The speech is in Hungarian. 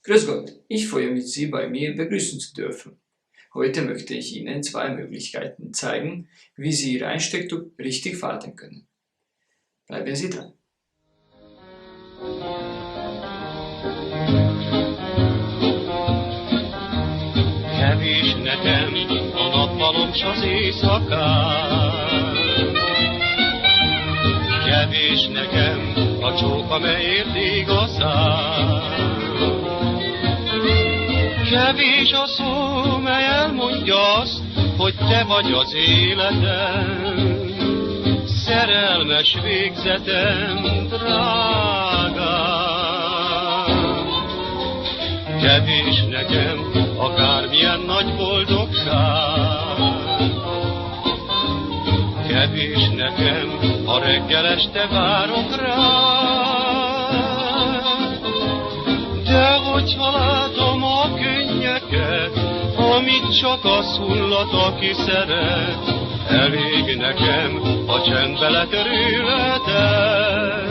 Grüß Gott, ich freue mich, Sie bei mir begrüßen zu dürfen. Heute möchte ich Ihnen zwei Möglichkeiten zeigen, wie Sie Ihr Einstecktuch richtig falten können. Bleiben Sie dran. Kevés nekem a nappalom s az éjszakám, kevés nekem a csók, amelyért ég a szám. Kevés a szó, mely elmondja azt, hogy te vagy az életem, szerelmes végzetem, drágám. Kevés nekem akármilyen nagy boldogság, kevés nekem, ha reggel este várok rád. De hogyha látom a könnyeket, amit csak az hullat, aki szeret, elég nekem a csendbe letörületed.